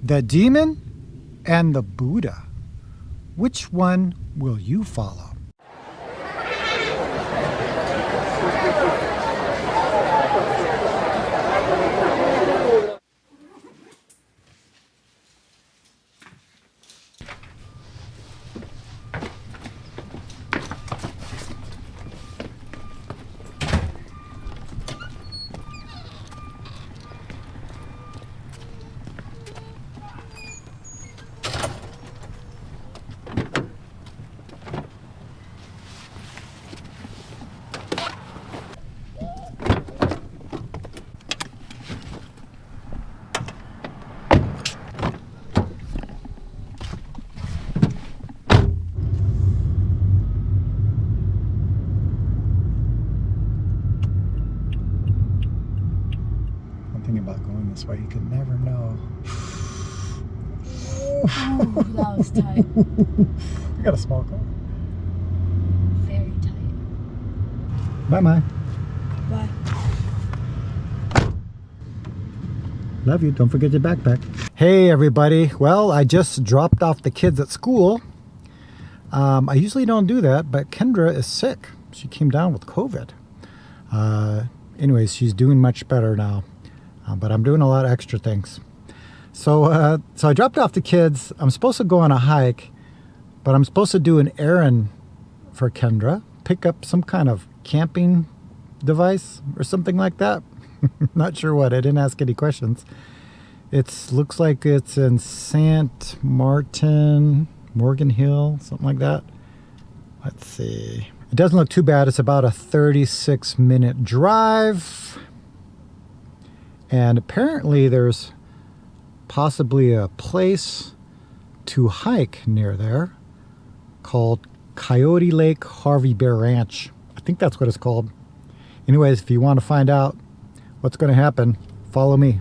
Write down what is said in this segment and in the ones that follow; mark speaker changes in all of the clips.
Speaker 1: The demon and the Buddha. Which one will you follow? About going this way, you can never know.
Speaker 2: Oh, that was tight.
Speaker 1: You got a small car.
Speaker 2: Very tight.
Speaker 1: Bye.
Speaker 2: Bye.
Speaker 1: Love you. Don't forget your backpack. Hey everybody. Well, I just dropped off the kids at school. I usually don't do that, but Kendra is sick. She came down with COVID. Anyways, she's doing much better now. But I'm doing a lot of extra things. So I dropped off the kids. I'm supposed to go on a hike, but I'm supposed to do an errand for Kendra. Pick up some kind of camping device or something like that. Not sure what. I didn't ask any questions. It looks like it's in St. Martin, Morgan Hill, something like that. Let's see. It doesn't look too bad. It's about a 36-minute drive. And apparently there's possibly a place to hike near there called Coyote Lake Harvey Bear Ranch. I think that's what it's called. Anyways, if you want to find out what's going to happen, follow me.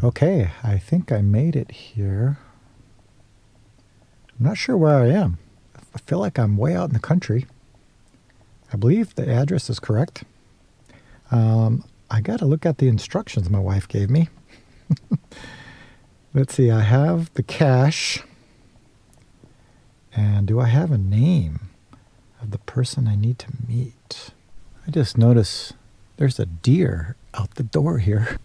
Speaker 1: Okay, I think I made it here. I'm not sure where I am. I feel like I'm way out in the country. I believe the address is correct. I got to look at the instructions my wife gave me. Let's see, I have the cache. And do I have a name of the person I need to meet? I just noticed there's a deer out the door here.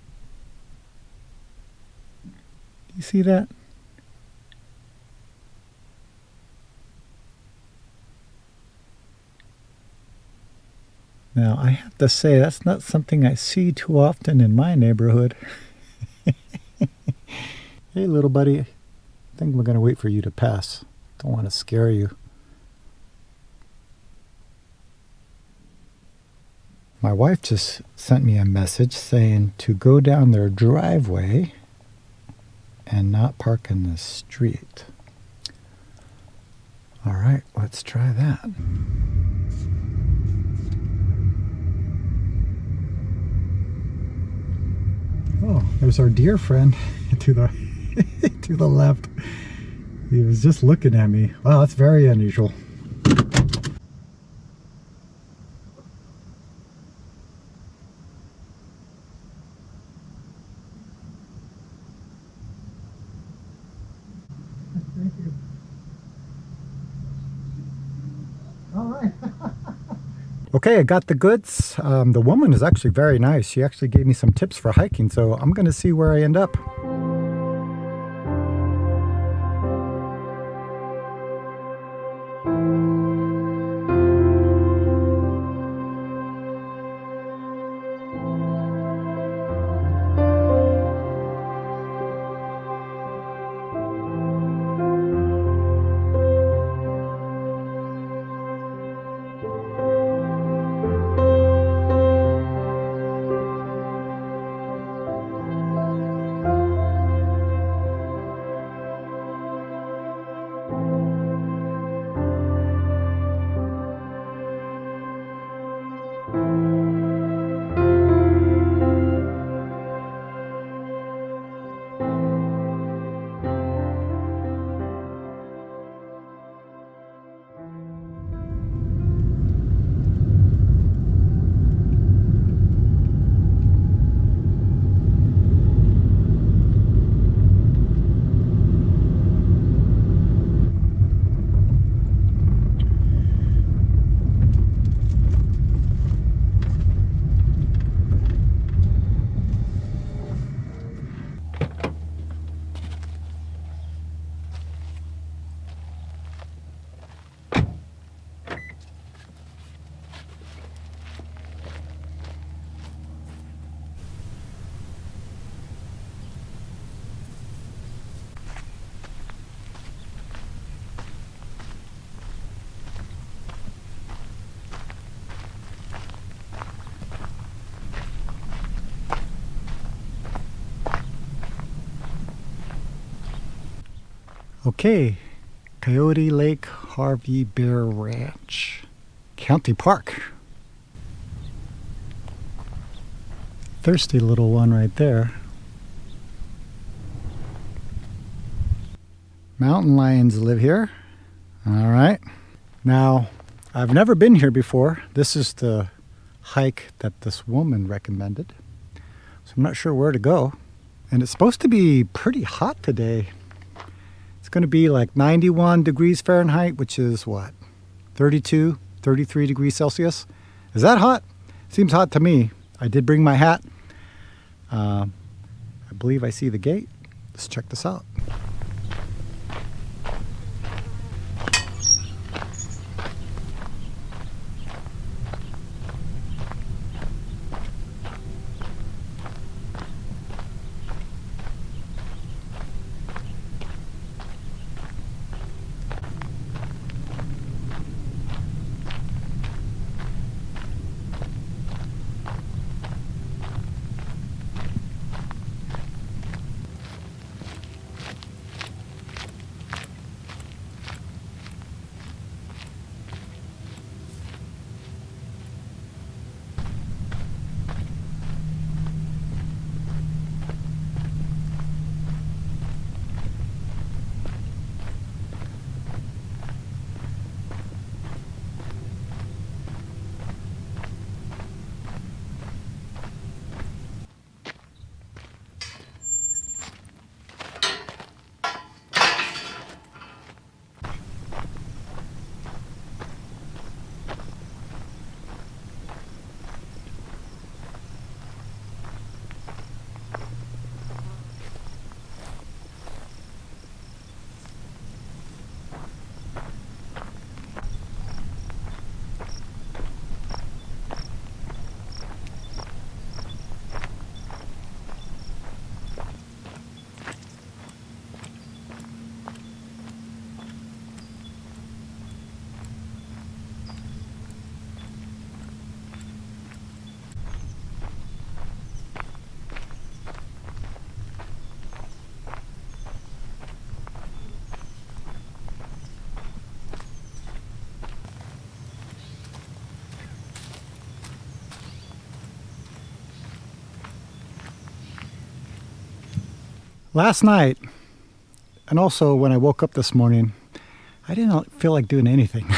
Speaker 1: You see that? Now, I have to say, that's not something I see too often in my neighborhood. Hey, little buddy. I think we're going to wait for you to pass. Don't want to scare you. My wife just sent me a message saying to go down their driveway and not park in the street. All right, let's try that. Oh, there's our deer friend to the to the left. He was just looking at me. Wow, that's very unusual. Thank you. All right. Okay, I got the goods. The woman is actually very nice. She actually gave me some tips for hiking, so I'm going to see where I end up. Okay, Coyote Lake Harvey Bear Ranch, County Park. Thirsty little one right there. Mountain lions live here. All right. Now, I've never been here before. This is the hike that this woman recommended. So I'm not sure where to go. And it's supposed to be pretty hot today. It's going to be like 91 degrees Fahrenheit, which is what? 32, 33 degrees Celsius. Is that hot? Seems hot to me. I did bring my hat. I believe I see the gate. Let's check this out. Last night, and also when I woke up this morning, I didn't feel like doing anything.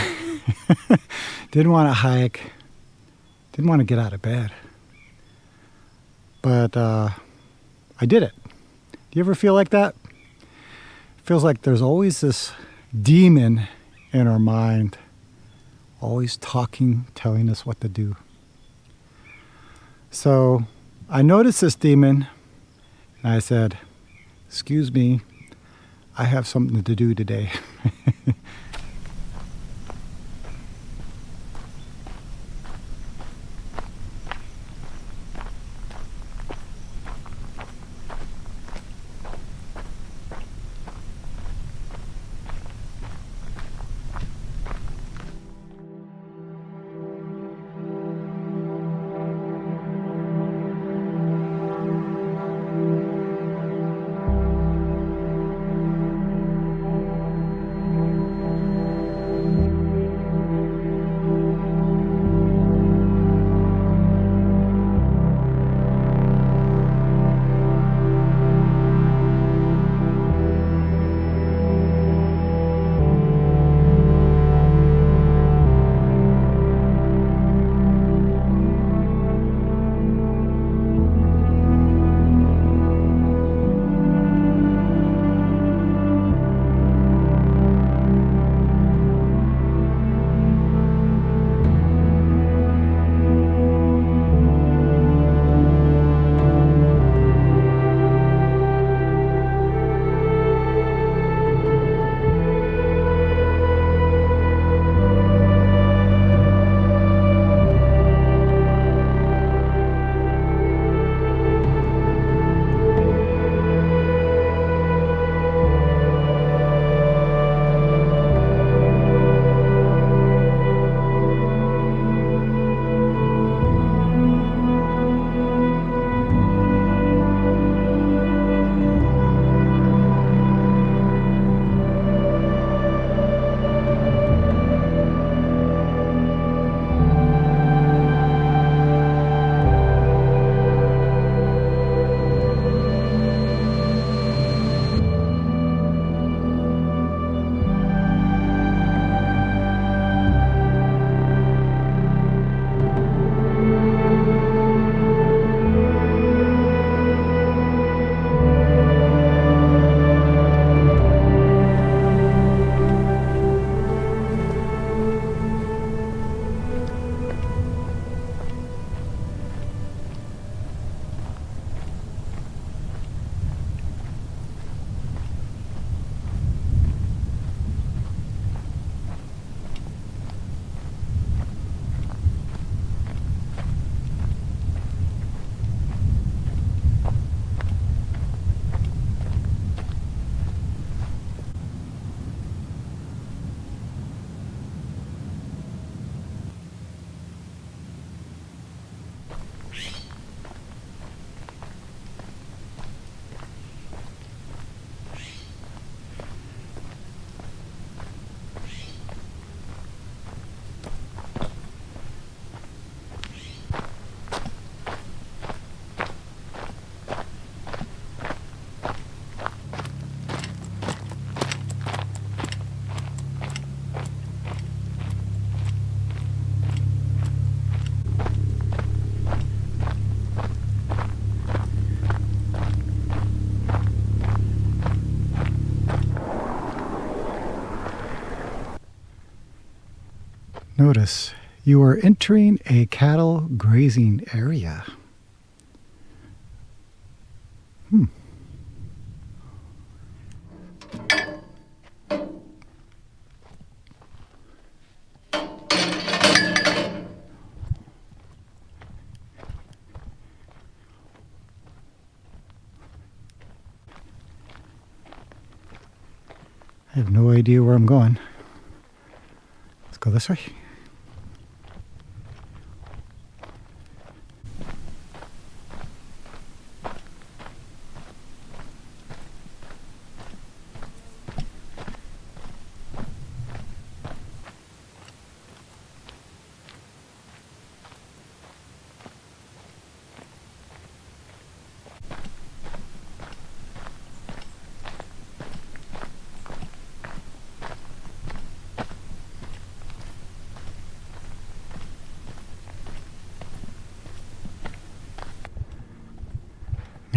Speaker 1: Didn't want to hike. Didn't want to get out of bed. But I did it. Do you ever feel like that? It feels like there's always this demon in our mind, always talking, telling us what to do. So I noticed this demon, and I said, "Excuse me, I have something to do today." Notice you are entering a cattle grazing area. I have no idea where I'm going. Let's go this way.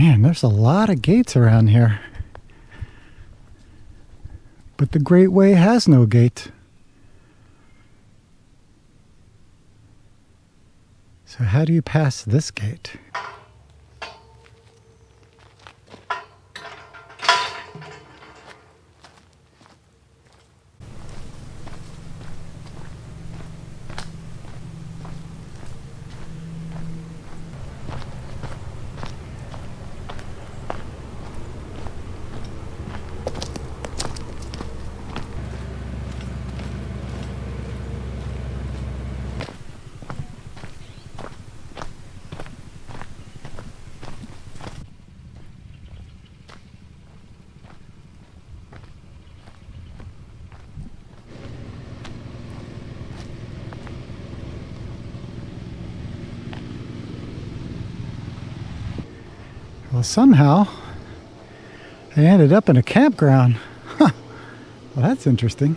Speaker 1: Man, there's a lot of gates around here. But the Great Way has no gate. So how do you pass this gate? Well, somehow I ended up in a campground. Huh. Well, that's interesting.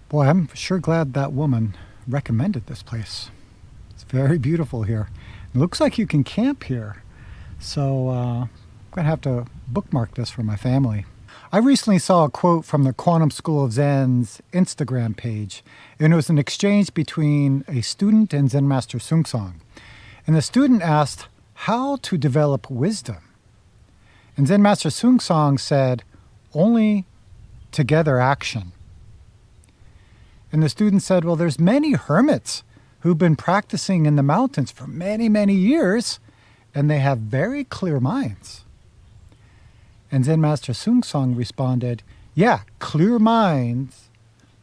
Speaker 1: Boy, I'm sure glad that woman recommended this place. It's very beautiful here. It looks like you can camp here. So I'm going to have to bookmark this for my family. I recently saw a quote from the Quantum School of Zen's Instagram page, and it was an exchange between a student and Zen Master Sungsong. And the student asked how to develop wisdom. And Zen Master Sungsong said, only together action. And the student said, well, there's many hermits who've been practicing in the mountains for many, many years, and they have very clear minds. And Zen Master Sungsong responded, yeah, clear minds,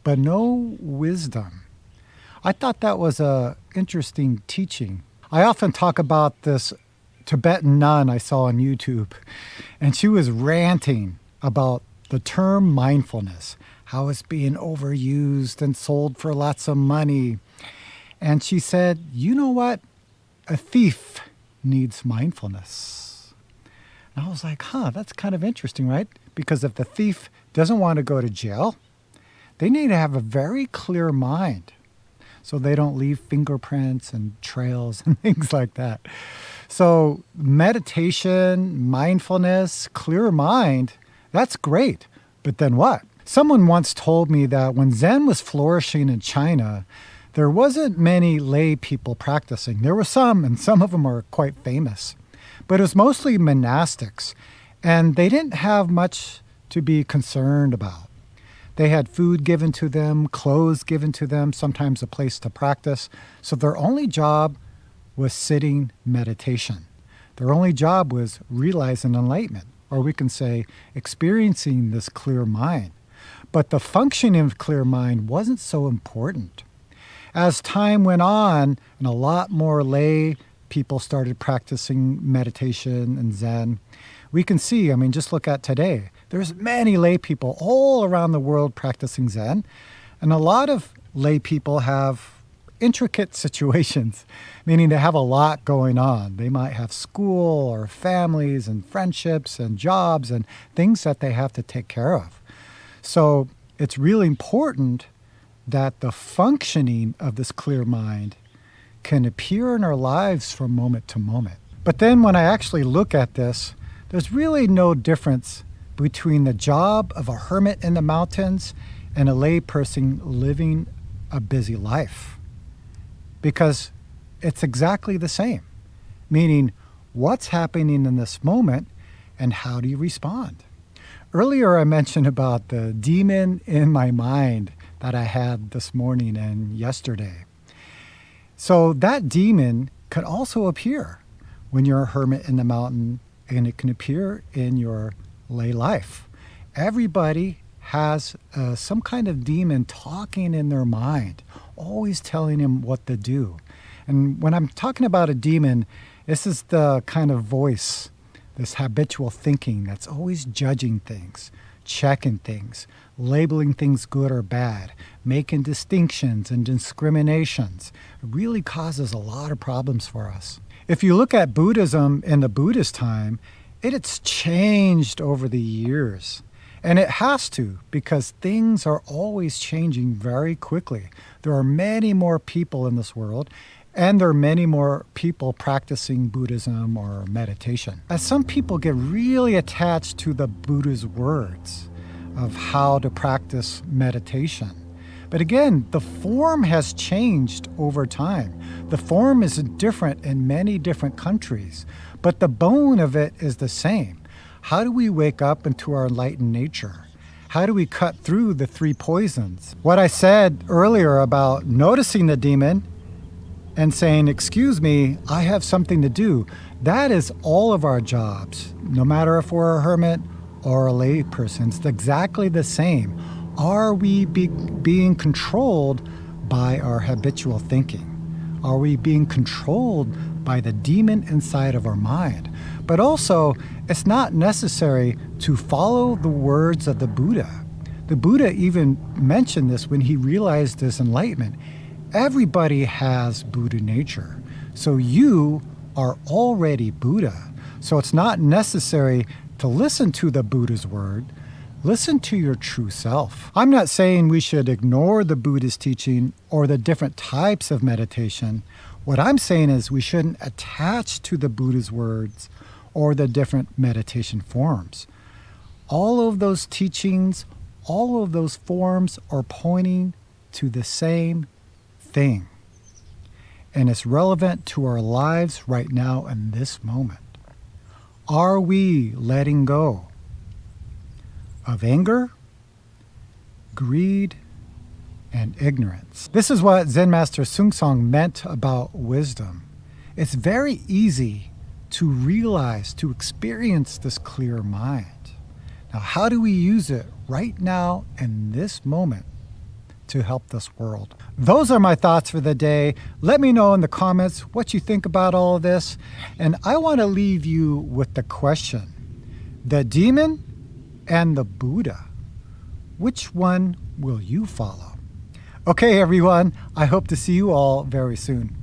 Speaker 1: but no wisdom. I thought that was an interesting teaching. I often talk about this Tibetan nun I saw on YouTube, and she was ranting about the term mindfulness, how it's being overused and sold for lots of money. And she said, you know what? A thief needs mindfulness. And I was like, that's kind of interesting, right? Because if the thief doesn't want to go to jail, they need to have a very clear mind so they don't leave fingerprints and trails and things like that. So meditation, mindfulness, clear mind, that's great. But then what? Someone once told me that when Zen was flourishing in China, there wasn't many lay people practicing. There were some, and some of them are quite famous. But it was mostly monastics, and they didn't have much to be concerned about. They had food given to them, clothes given to them, sometimes a place to practice. So their only job was sitting meditation. Their only job was realizing enlightenment, or we can say experiencing this clear mind. But the functioning of clear mind wasn't so important. As time went on and a lot more lay people started practicing meditation and Zen, we can see, just look at today. There's many lay people all around the world practicing Zen, and a lot of lay people have intricate situations, meaning they have a lot going on. They might have school or families and friendships and jobs and things that they have to take care of. So it's really important that the functioning of this clear mind can appear in our lives from moment to moment. But then when I actually look at this, there's really no difference between the job of a hermit in the mountains and a lay person living a busy life. Because it's exactly the same, meaning what's happening in this moment and how do you respond? Earlier I mentioned about the demon in my mind that I had this morning and yesterday. So that demon could also appear when you're a hermit in the mountain, and it can appear in your lay life. Everybody has some kind of demon talking in their mind, always telling him what to do. And when I'm talking about a demon, this is the kind of voice, this habitual thinking that's always judging things, checking things, labeling things good or bad, making distinctions and discriminations. It really causes a lot of problems for us. If you look at Buddhism in the Buddhist time, it's changed over the years. And it has to, because things are always changing very quickly. There are many more people in this world, and there are many more people practicing Buddhism or meditation. As some people get really attached to the Buddha's words of how to practice meditation. But again, the form has changed over time. The form is different in many different countries, but the bone of it is the same. How do we wake up into our enlightened nature? How do we cut through the three poisons? What I said earlier about noticing the demon and saying, excuse me, I have something to do, that is all of our jobs, no matter if we're a hermit or a lay person. It's exactly the same. Are we being controlled by our habitual thinking? Are we being controlled by the demon inside of our mind? But also, it's not necessary to follow the words of the Buddha. The Buddha even mentioned this when he realized his enlightenment. Everybody has Buddha nature. So you are already Buddha. So it's not necessary to listen to the Buddha's word. Listen to your true self. I'm not saying we should ignore the Buddhist teaching or the different types of meditation. What I'm saying is we shouldn't attach to the Buddha's words or the different meditation forms. All of those teachings, all of those forms are pointing to the same thing. And it's relevant to our lives right now in this moment. Are we letting go of anger, greed, and ignorance? This is what Zen Master Sung Song meant about wisdom. It's very easy to realize, to experience this clear mind. Now, how do we use it right now in this moment to help this world? Those are my thoughts for the day. Let me know in the comments what you think about all of this. And I want to leave you with the question, the demon and the Buddha, which one will you follow? Okay, everyone, I hope to see you all very soon.